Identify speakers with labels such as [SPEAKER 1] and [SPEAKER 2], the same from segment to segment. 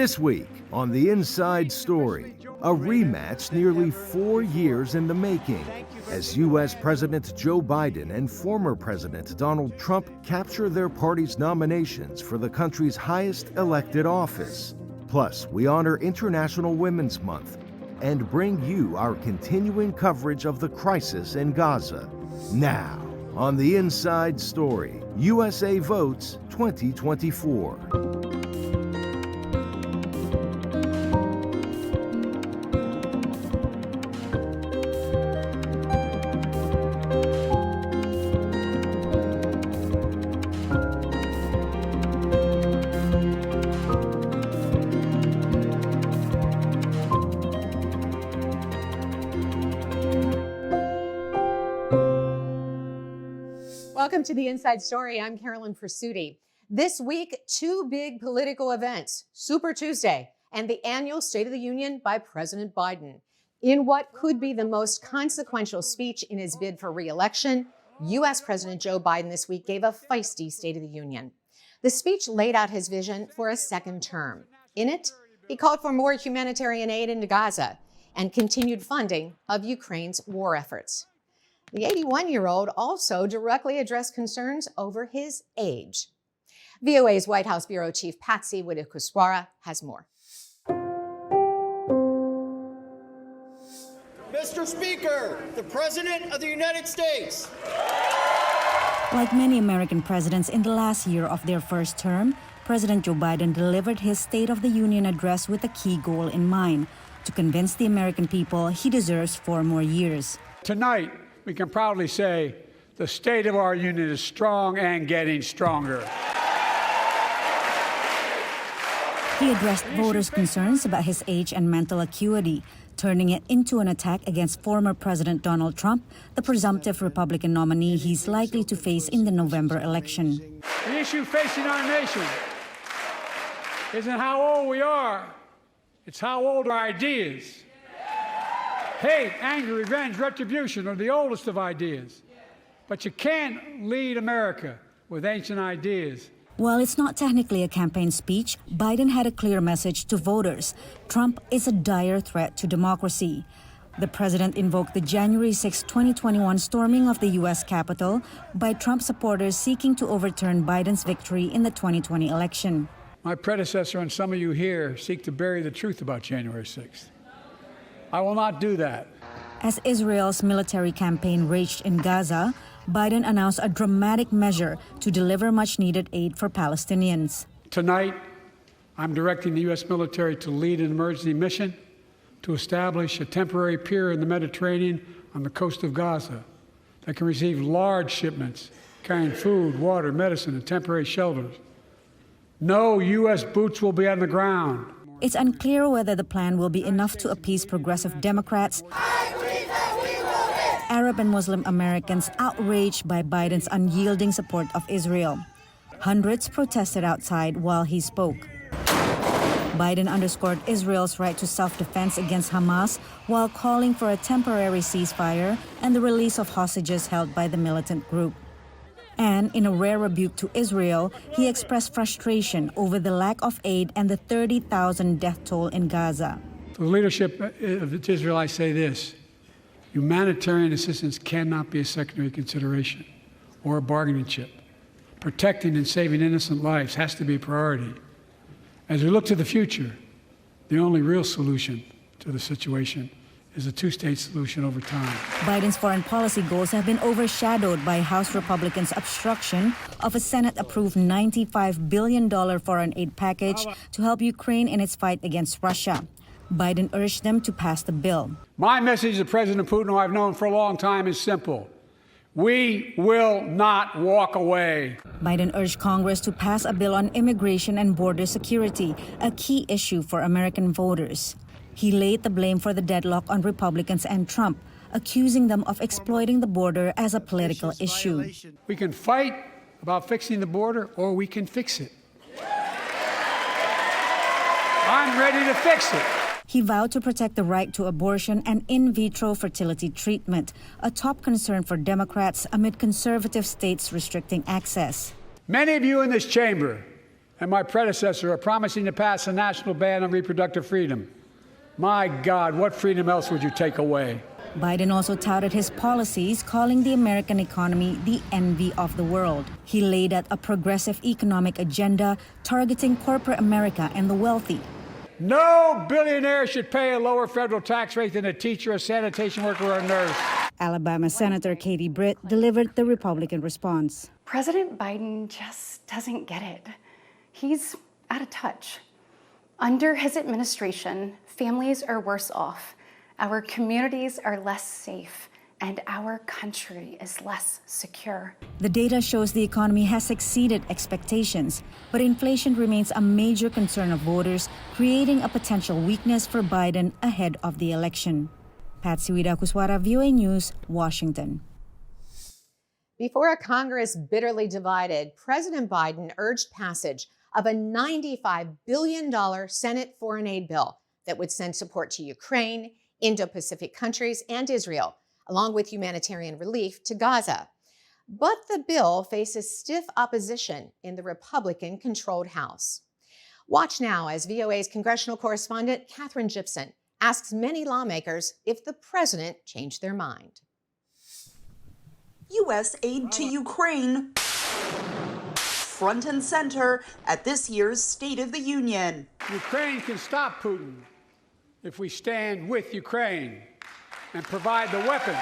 [SPEAKER 1] This week on The Inside Story, a rematch nearly 4 years in the making as U.S. President Joe Biden and former President Donald Trump capture their party's nominations for the country's highest elected office. Plus, we honor International Women's Month and bring you our continuing coverage of the crisis in Gaza. Now, on The Inside Story, USA Votes 2024.
[SPEAKER 2] Welcome to The Inside Story. I'm Carolyn Pursuti. This week, two big political events, Super Tuesday and the annual State of the Union by President Biden. In what could be the most consequential speech in his bid for re-election, U.S. President Joe Biden this week gave a feisty State of the Union. The speech laid out his vision for a second term. In it, he called for more humanitarian aid into Gaza and continued funding of Ukraine's war efforts. The 81-year-old also directly addressed concerns over his age. VOA's White House Bureau Chief Patsy Widakuswara has more.
[SPEAKER 3] Mr. Speaker, the President of the United States.
[SPEAKER 4] Like many American presidents in the last year of their first term, President Joe Biden delivered his State of the Union address with a key goal in mind: to convince the American people he deserves 4 more years.
[SPEAKER 5] Tonight, we can proudly say the state of our union is strong and getting stronger.
[SPEAKER 4] He addressed voters' concerns about his age and mental acuity, turning it into an attack against former President Donald Trump, the presumptive Republican nominee he's likely to face in the November election.
[SPEAKER 5] The issue facing our nation isn't how old we are, it's how old our ideas. Hate, anger, revenge, retribution are the oldest of ideas. But you can't lead America with ancient ideas.
[SPEAKER 4] While it's not technically a campaign speech, Biden had a clear message to voters. Trump is a dire threat to democracy. The president invoked the January 6, 2021 storming of the U.S. Capitol by Trump supporters seeking to overturn Biden's victory in the 2020 election.
[SPEAKER 5] My predecessor and some of you here seek to bury the truth about January 6th. I will not do that.
[SPEAKER 4] As Israel's military campaign raged in Gaza, Biden announced a dramatic measure to deliver much-needed aid for Palestinians.
[SPEAKER 5] Tonight, I'm directing the U.S. military to lead an emergency mission to establish a temporary pier in the Mediterranean on the coast of Gaza that can receive large shipments carrying food, water, medicine, and temporary shelters. No U.S. boots will be on the ground.
[SPEAKER 4] It's unclear whether the plan will be enough to appease progressive Democrats, Arab and Muslim Americans outraged by Biden's unyielding support of Israel. Hundreds protested outside while he spoke. Biden underscored Israel's right to self-defense against Hamas while calling for a temporary ceasefire and the release of hostages held by the militant group. And in a rare rebuke to Israel, he expressed frustration over the lack of aid and the 30,000 death toll in Gaza.
[SPEAKER 5] To the leadership of Israel, I say this: humanitarian assistance cannot be a secondary consideration or a bargaining chip. Protecting and saving innocent lives has to be a priority. As we look to the future, the only real solution to the situation is a two-state solution over time.
[SPEAKER 4] Biden's foreign policy goals have been overshadowed by House Republicans' obstruction of a Senate-approved $95 billion foreign aid package to help Ukraine in its fight against Russia. Biden urged them to pass the bill.
[SPEAKER 5] My message to President Putin, who I've known for a long time, is simple: we will not walk away.
[SPEAKER 4] Biden urged Congress to pass a bill on immigration and border security, a key issue for American voters. He laid the blame for the deadlock on Republicans and Trump, accusing them of exploiting the border as a political issue.
[SPEAKER 5] We can fight about fixing the border, or we can fix it. I'm ready to fix it.
[SPEAKER 4] He vowed to protect the right to abortion and in vitro fertility treatment, a top concern for Democrats amid conservative states restricting access.
[SPEAKER 5] Many of you in this chamber and my predecessor are promising to pass a national ban on reproductive freedom. My God, what freedom else would you take away?
[SPEAKER 4] Biden also touted his policies, calling the American economy the envy of the world. He laid out a progressive economic agenda targeting corporate America and the wealthy.
[SPEAKER 5] No billionaire should pay a lower federal tax rate than a teacher, a sanitation worker, or a nurse.
[SPEAKER 4] Alabama Senator Katie Britt delivered the Republican response.
[SPEAKER 6] President Biden just doesn't get it. He's out of touch. Under his administration, families are worse off. Our communities are less safe, and our country is less secure.
[SPEAKER 4] The data shows the economy has exceeded expectations, but inflation remains a major concern of voters, creating a potential weakness for Biden ahead of the election. Patsy Widakuswara, VOA News, Washington.
[SPEAKER 2] Before a Congress bitterly divided, President Biden urged passage of a $95 billion Senate foreign aid bill that would send support to Ukraine, Indo-Pacific countries, and Israel, along with humanitarian relief to Gaza. But the bill faces stiff opposition in the Republican-controlled House. Watch now as VOA's congressional correspondent Katherine Gibson asks many lawmakers if the president changed their mind.
[SPEAKER 7] U.S. aid to Ukraine front and center at this year's State of the Union.
[SPEAKER 5] Ukraine can stop Putin if we stand with Ukraine and provide the weapons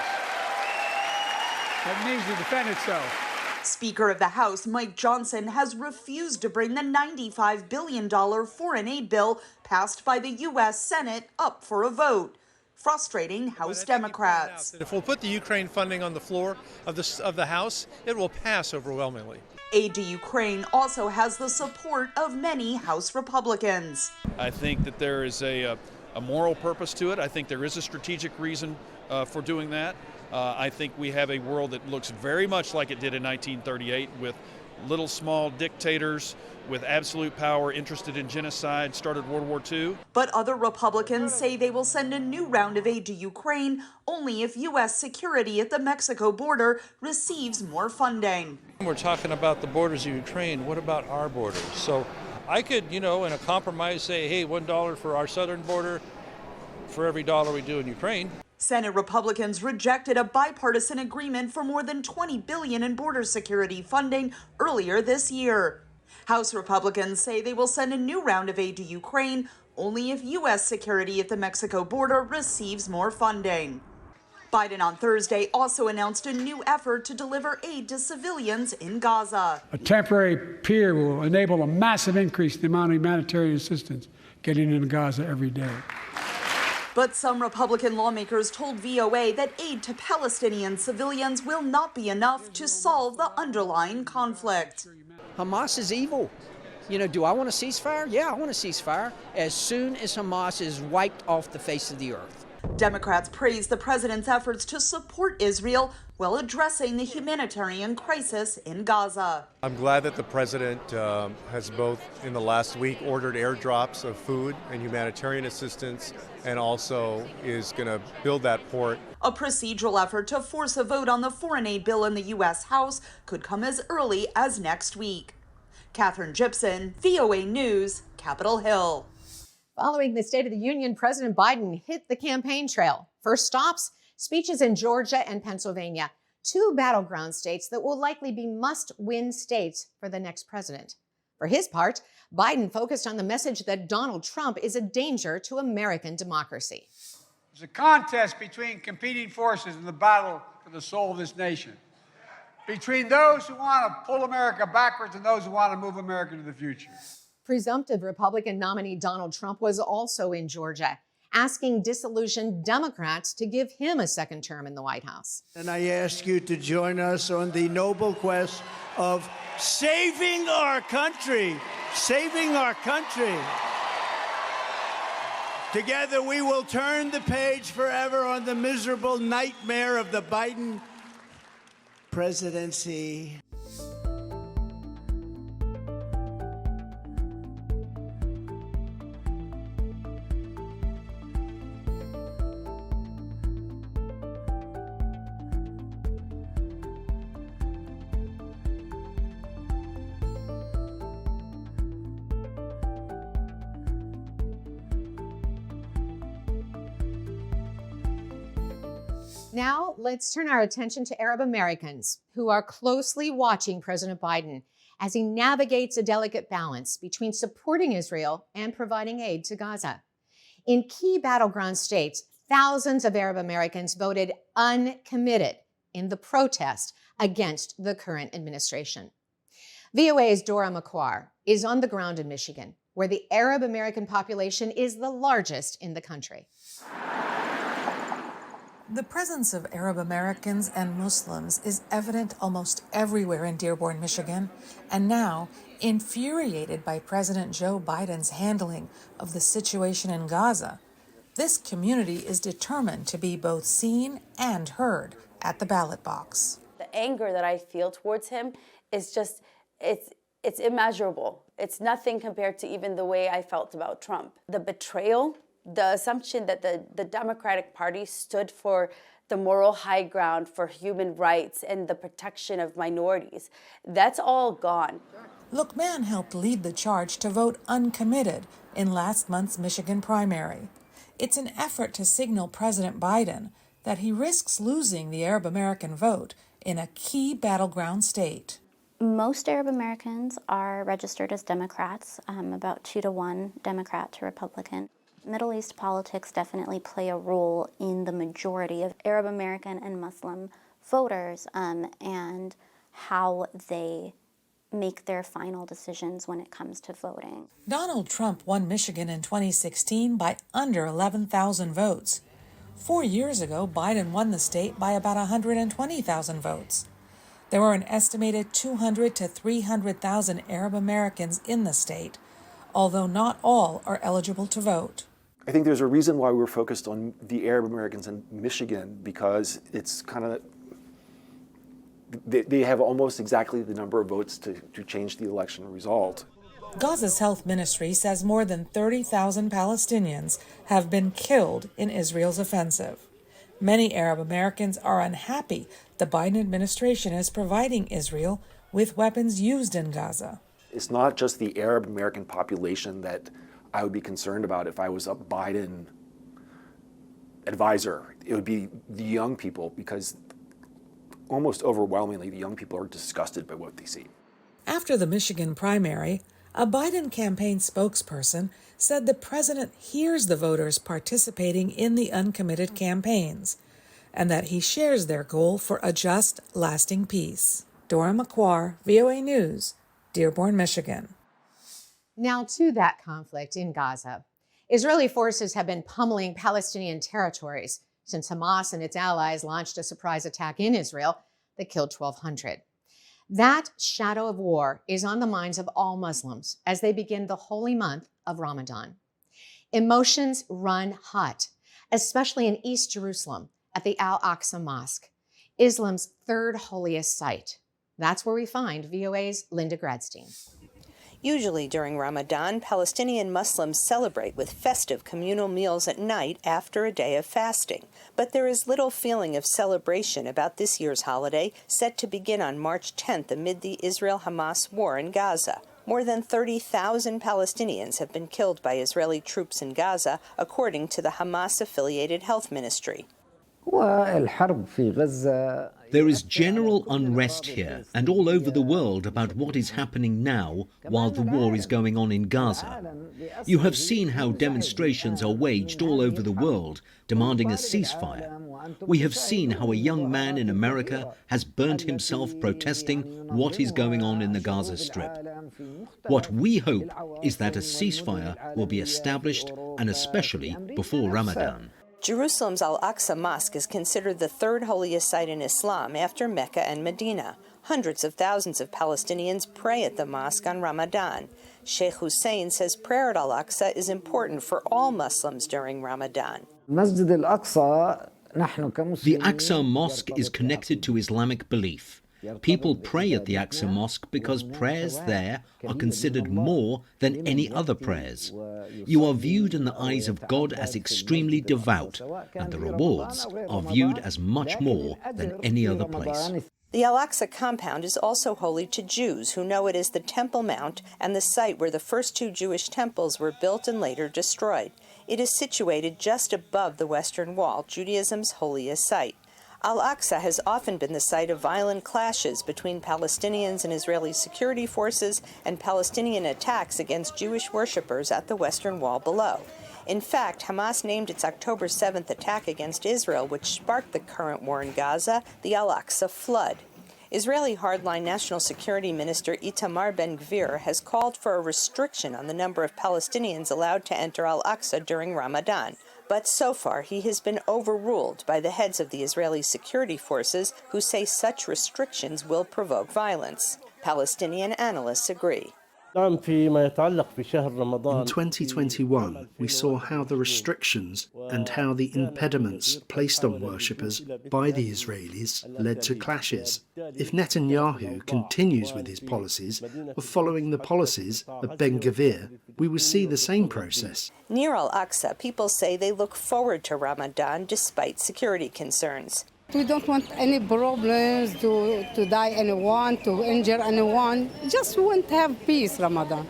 [SPEAKER 5] that needs to defend itself.
[SPEAKER 7] Speaker of the House Mike Johnson has refused to bring the $95 billion foreign aid bill passed by the U.S. Senate up for a vote, frustrating House Democrats.
[SPEAKER 8] If we'll put the Ukraine funding on the floor of the House, it will pass overwhelmingly.
[SPEAKER 7] Aid to Ukraine also has the support of many House Republicans.
[SPEAKER 9] I think that there is a moral purpose to it. I think there is a strategic reason for doing that. I think we have a world that looks very much like it did in 1938 with little small dictators with absolute power interested in genocide, started World War II.
[SPEAKER 7] But other Republicans say they will send a new round of aid to Ukraine only if U.S. security at the Mexico border receives more funding.
[SPEAKER 10] We're talking about the borders of Ukraine. What about our borders? So I could, in a compromise say, hey, $1 for our southern border for every dollar we do in Ukraine.
[SPEAKER 7] Senate Republicans rejected a bipartisan agreement for more than $20 billion in border security funding earlier this year. House Republicans say they will send a new round of aid to Ukraine only if U.S. security at the Mexico border receives more funding. Biden on Thursday also announced a new effort to deliver aid to civilians in Gaza.
[SPEAKER 5] A temporary pier will enable a massive increase in the amount of humanitarian assistance getting into Gaza every day.
[SPEAKER 7] But some Republican lawmakers told VOA that aid to Palestinian civilians will not be enough to solve the underlying conflict.
[SPEAKER 11] Hamas is evil. Do I want a ceasefire? Yeah, I want a ceasefire as soon as Hamas is wiped off the face of the earth.
[SPEAKER 7] Democrats praised the president's efforts to support Israel while addressing the humanitarian crisis in Gaza.
[SPEAKER 12] I'm glad that the president has both in the last week ordered airdrops of food and humanitarian assistance and also is going to build that port.
[SPEAKER 7] A procedural effort to force a vote on the foreign aid bill in the U.S. House could come as early as next week. Katherine Gibson, VOA News, Capitol Hill.
[SPEAKER 2] Following the State of the Union, President Biden hit the campaign trail. First stops, speeches in Georgia and Pennsylvania, two battleground states that will likely be must-win states for the next president. For his part, Biden focused on the message that Donald Trump is a danger to American democracy.
[SPEAKER 5] It's a contest between competing forces in the battle for the soul of this nation. Between those who want to pull America backwards and those who want to move America to the future.
[SPEAKER 2] Presumptive Republican nominee Donald Trump was also in Georgia, asking disillusioned Democrats to give him a second term in the White House.
[SPEAKER 3] And I ask you to join us on the noble quest of saving our country. Saving our country. Together we will turn the page forever on the miserable nightmare of the Biden presidency.
[SPEAKER 2] Now, let's turn our attention to Arab Americans who are closely watching President Biden as he navigates a delicate balance between supporting Israel and providing aid to Gaza. In key battleground states, thousands of Arab Americans voted uncommitted in the protest against the current administration. VOA's Dora McQuarr is on the ground in Michigan, where the Arab American population is the largest in the country.
[SPEAKER 13] The presence of Arab Americans and Muslims is evident almost everywhere in Dearborn, Michigan, and now, infuriated by President Joe Biden's handling of the situation in Gaza, this community is determined to be both seen and heard at the ballot box.
[SPEAKER 14] The anger that I feel towards him is just, it's immeasurable. It's nothing compared to even the way I felt about Trump. The betrayal, the assumption that the Democratic Party stood for the moral high ground for human rights and the protection of minorities, that's all gone.
[SPEAKER 13] Lookman helped lead the charge to vote uncommitted in last month's Michigan primary. It's an effort to signal President Biden that he risks losing the Arab American vote in a key battleground state.
[SPEAKER 15] Most Arab Americans are registered as Democrats, about 2-to-1 Democrat to Republican. Middle East politics definitely play a role in the majority of Arab American and Muslim voters and how they make their final decisions when it comes to voting.
[SPEAKER 13] Donald Trump won Michigan in 2016 by under 11,000 votes. 4 years ago, Biden won the state by about 120,000 votes. There were an estimated 200 to 300,000 Arab Americans in the state, although not all are eligible to vote.
[SPEAKER 16] I think there's a reason why we're focused on the Arab Americans in Michigan, because it's kind of, they have almost exactly the number of votes to change the election result.
[SPEAKER 13] Gaza's health ministry says more than 30,000 Palestinians have been killed in Israel's offensive. Many Arab Americans are unhappy the Biden administration is providing Israel with weapons used in Gaza.
[SPEAKER 16] It's not just the Arab American population that I would be concerned about if I was a Biden advisor. It would be the young people, because almost overwhelmingly the young people are disgusted by what they see.
[SPEAKER 13] After the Michigan primary, a Biden campaign spokesperson said the president hears the voters participating in the uncommitted campaigns and that he shares their goal for a just, lasting peace. Dora McQuarr, VOA News, Dearborn, Michigan.
[SPEAKER 2] Now to that conflict in Gaza. Israeli forces have been pummeling Palestinian territories since Hamas and its allies launched a surprise attack in Israel that killed 1,200. That shadow of war is on the minds of all Muslims as they begin the holy month of Ramadan. Emotions run hot, especially in East Jerusalem at the Al-Aqsa Mosque, Islam's third holiest site. That's where we find VOA's Linda Gradstein.
[SPEAKER 17] Usually during Ramadan, Palestinian Muslims celebrate with festive communal meals at night after a day of fasting. But there is little feeling of celebration about this year's holiday, set to begin on March 10th amid the Israel-Hamas war in Gaza. More than 30,000 Palestinians have been killed by Israeli troops in Gaza, according to the Hamas-affiliated health ministry.
[SPEAKER 18] There is general unrest here and all over the world about what is happening now while the war is going on in Gaza. You have seen how demonstrations are waged all over the world demanding a ceasefire. We have seen how a young man in America has burnt himself protesting what is going on in the Gaza Strip. What we hope is that a ceasefire will be established, and especially before Ramadan.
[SPEAKER 17] Jerusalem's Al-Aqsa Mosque is considered the third holiest site in Islam after Mecca and Medina. Hundreds of thousands of Palestinians pray at the mosque on Ramadan. Sheikh Hussein says prayer at Al-Aqsa is important for all Muslims during Ramadan.
[SPEAKER 18] The Aqsa Mosque is connected to Islamic belief. People pray at the Aqsa Mosque because prayers there are considered more than any other prayers. You are viewed in the eyes of God as extremely devout, and the rewards are viewed as much more than any other place.
[SPEAKER 17] The Al-Aqsa compound is also holy to Jews who know it is the Temple Mount and the site where the first two Jewish temples were built and later destroyed. It is situated just above the Western Wall, Judaism's holiest site. Al-Aqsa has often been the site of violent clashes between Palestinians and Israeli security forces and Palestinian attacks against Jewish worshippers at the Western Wall below. In fact, Hamas named its October 7th attack against Israel, which sparked the current war in Gaza, the Al-Aqsa flood. Israeli hardline National Security Minister Itamar Ben-Gvir has called for a restriction on the number of Palestinians allowed to enter Al-Aqsa during Ramadan. But so far, he has been overruled by the heads of the Israeli security forces, who say such restrictions will provoke violence. Palestinian analysts agree.
[SPEAKER 19] In 2021, we saw how the restrictions and how the impediments placed on worshippers by the Israelis led to clashes. If Netanyahu continues with his policies of following the policies of Ben-Gvir, we will see the same process.
[SPEAKER 17] Near Al-Aqsa, people say they look forward to Ramadan despite security concerns.
[SPEAKER 20] We don't want any problems, to die anyone, to injure anyone. Just we want to have peace, Ramadan.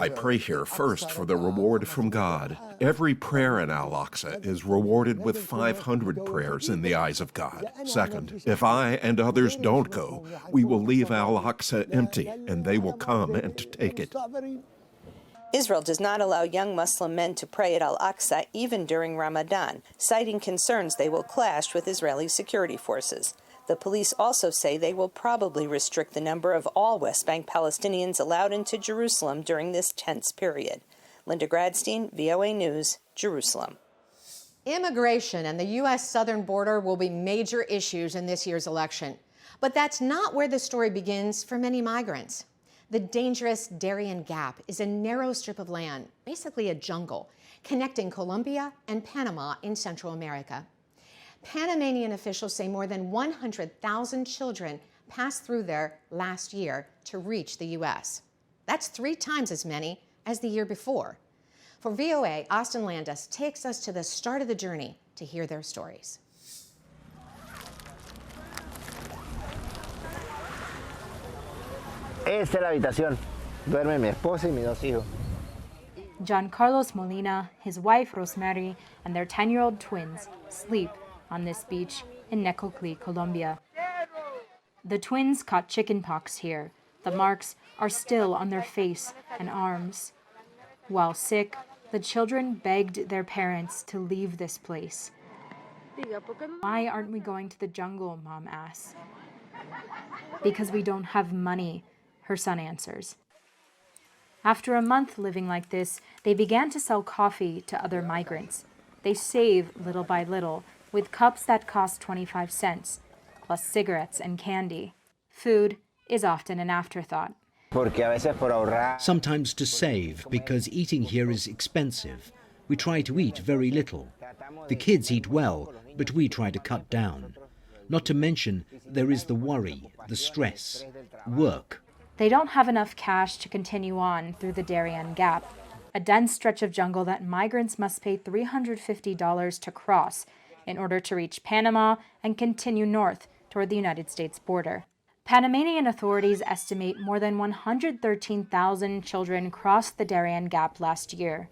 [SPEAKER 21] I pray here first for the reward from God. Every prayer in Al-Aqsa is rewarded with 500 prayers in the eyes of God. Second, if I and others don't go, we will leave Al-Aqsa empty, and they will come and take it.
[SPEAKER 17] Israel does not allow young Muslim men to pray at Al-Aqsa even during Ramadan, citing concerns they will clash with Israeli security forces. The police also say they will probably restrict the number of all West Bank Palestinians allowed into Jerusalem during this tense period. Linda Gradstein, VOA News, Jerusalem.
[SPEAKER 2] Immigration and the U.S. southern border will be major issues in this year's election. But that's not where the story begins for many migrants. The dangerous Darian Gap is a narrow strip of land, basically a jungle, connecting Colombia and Panama in Central America. Panamanian officials say more than 100,000 children passed through there last year to reach the U.S. That's 3 times as many as the year before. For VOA, Austin Landis takes us to the start of the journey to hear their stories.
[SPEAKER 22] Esta es la habitación. Duerme mi esposa y mis 2 hijos.
[SPEAKER 23] John Carlos Molina, his wife Rosemary, and their 10-year-old twins sleep on this beach in Necoclí, Colombia. The twins caught chickenpox here. The marks are still on their face and arms. While sick, the children begged their parents to leave this place. Why aren't we going to the jungle, Mom asks. Because we don't have money, her son answers. After a month living like this, they began to sell coffee to other migrants. They save little by little, with cups that cost 25 cents, plus cigarettes and candy. Food is often an afterthought.
[SPEAKER 18] Sometimes to save, because eating here is expensive. We try to eat very little. The kids eat well, but we try to cut down. Not to mention, there is the worry, the stress, work.
[SPEAKER 23] They don't have enough cash to continue on through the Darian Gap, a dense stretch of jungle that migrants must pay $350 to cross in order to reach Panama and continue north toward the United States border. Panamanian authorities estimate more than 113,000 children crossed the Darian Gap last year.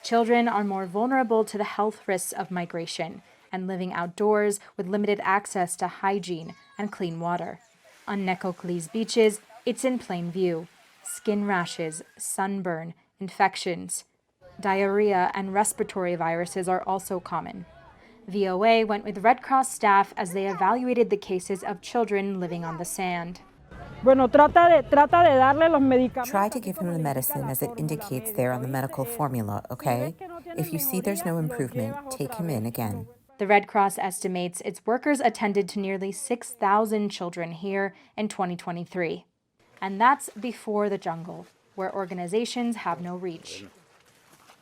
[SPEAKER 23] Children are more vulnerable to the health risks of migration and living outdoors with limited access to hygiene and clean water. On Necoclí's beaches, it's in plain view. Skin rashes, sunburn, infections, diarrhea, and respiratory viruses are also common. VOA went with Red Cross staff as they evaluated the cases of children living on the sand.
[SPEAKER 24] Try to give him the medicine as it indicates there on the medical formula, okay? If you see there's no improvement, take him in again.
[SPEAKER 23] The Red Cross estimates its workers attended to nearly 6,000 children here in 2023. And that's before the jungle, where organizations have no reach.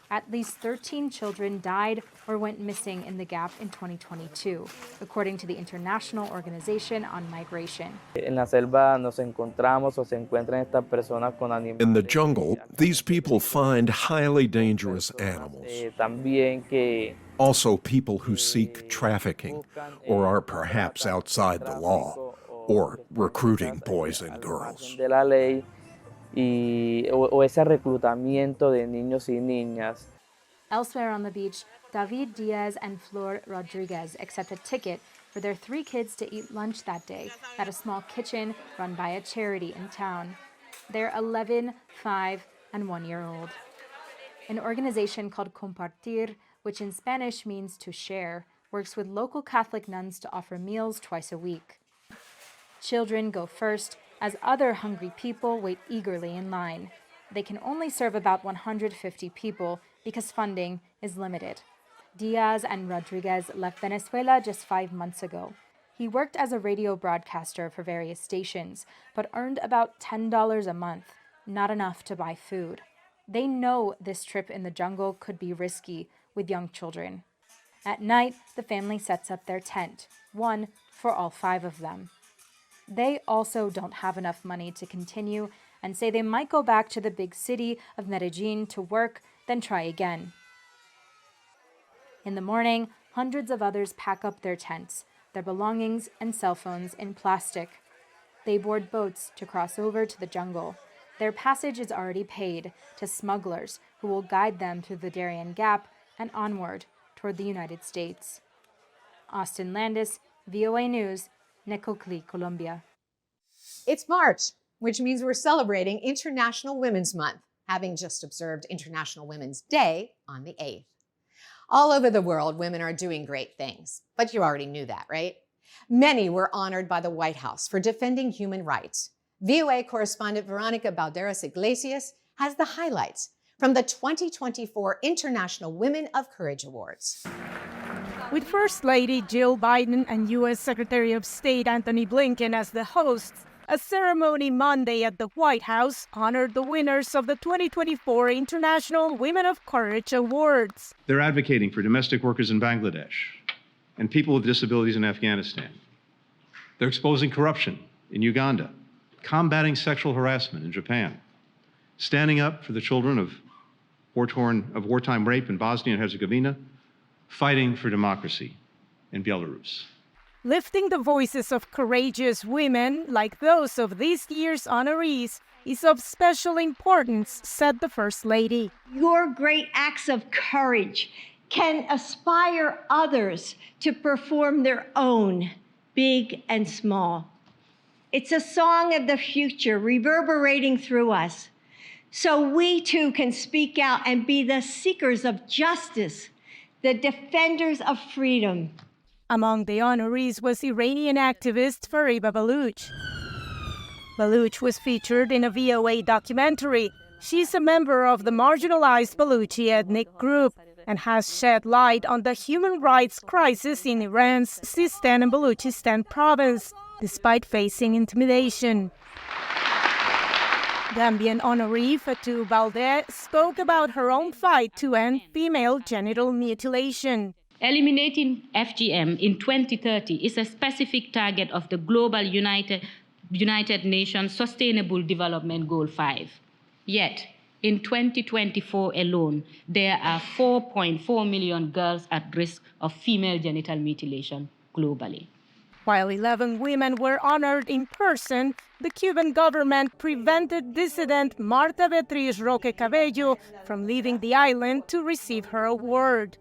[SPEAKER 23] At least 13 children died or went missing in the Gap in 2022, according to the International Organization on Migration.
[SPEAKER 21] In the jungle, these people find highly dangerous animals. Also people who seek trafficking or are perhaps outside the law or recruiting boys and girls.
[SPEAKER 23] Elsewhere on the beach, David Diaz and Flor Rodriguez accept a ticket for their 3 kids to eat lunch that day at a small kitchen run by a charity in town. They're 11, 5, and 1-year-old. An organization called Compartir, which in Spanish means to share, works with local Catholic nuns to offer meals twice a week. Children go first, as other hungry people wait eagerly in line. They can only serve about 150 people because funding is limited. Diaz and Rodriguez left Venezuela just 5 months ago. He worked as a radio broadcaster for various stations, but earned about $10 a month, not enough to buy food. They know this trip in the jungle could be risky with young children. At night, the family sets up their tent, one for all 5 of them. They also don't have enough money to continue and say they might go back to the big city of Medellin to work, then try again. In the morning, hundreds of others pack up their tents, their belongings and cell phones in plastic. They board boats to cross over to the jungle. Their passage is already paid to smugglers who will guide them through the Darian Gap and onward toward the United States. Austin Landis, VOA News, Necoclí, Colombia.
[SPEAKER 2] It's March, which means we're celebrating International Women's Month, having just observed International Women's Day on the 8th. All over the world, women are doing great things, but you already knew that, right? Many were honored by the White House for defending human rights. VOA correspondent Veronica Balderas Iglesias has the highlights from the 2024 International Women of Courage Awards.
[SPEAKER 1] With First Lady Jill Biden and U.S. Secretary of State Antony Blinken as the hosts, a ceremony Monday at the White House honored the winners of the 2024 International Women of Courage Awards.
[SPEAKER 4] They're advocating for domestic workers in Bangladesh and people with disabilities in Afghanistan. They're exposing corruption in Uganda, combating sexual harassment in Japan, standing up for the children of wartime rape in Bosnia and Herzegovina, fighting for democracy in Belarus.
[SPEAKER 1] Lifting the voices of courageous women like those of this year's honorees is of special importance, said the First Lady.
[SPEAKER 6] Your great acts of courage can inspire others to perform their own, big and small. It's a song of the future reverberating through us, so we too can speak out and be the seekers of justice, the defenders of freedom.
[SPEAKER 1] Among the honorees was Iranian activist Fariba Baloch. Baloch was featured in a VOA documentary. She's a member of the marginalized Baluchi ethnic group and has shed light on the human rights crisis in Iran's Sistan and Baluchistan province, despite facing intimidation. Gambian honoree Fatou Balde spoke about her own fight to end female genital mutilation.
[SPEAKER 8] Eliminating FGM in 2030 is a specific target of the Global United Nations Sustainable Development Goal 5. Yet, in 2024 alone, there are 4.4 million girls at risk of female genital mutilation globally.
[SPEAKER 1] While 11 women were honored in person, the Cuban government prevented dissident Marta Beatriz Roque Cabello from leaving the island to receive her award.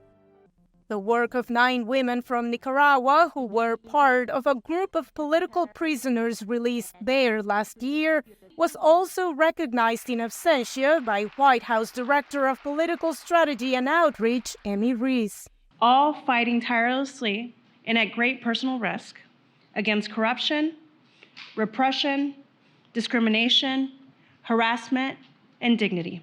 [SPEAKER 1] The work of 9 women from Nicaragua who were part of a group of political prisoners released there last year was also recognized in absentia by White House Director of Political Strategy and Outreach, Amy Reese.
[SPEAKER 25] All fighting tirelessly and at great personal risk against corruption, repression, discrimination, harassment, and dignity.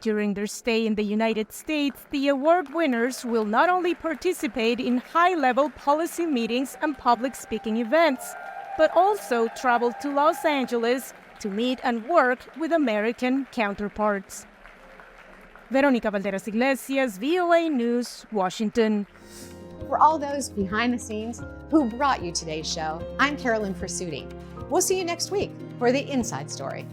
[SPEAKER 1] During their stay in the United States, the award winners will not only participate in high-level policy meetings and public speaking events, but also travel to Los Angeles to meet and work with American counterparts. Veronica Valderas Iglesias, VOA News, Washington.
[SPEAKER 2] For all those behind the scenes who brought you today's show, I'm Carolyn Forsuti. We'll see you next week for the Inside Story.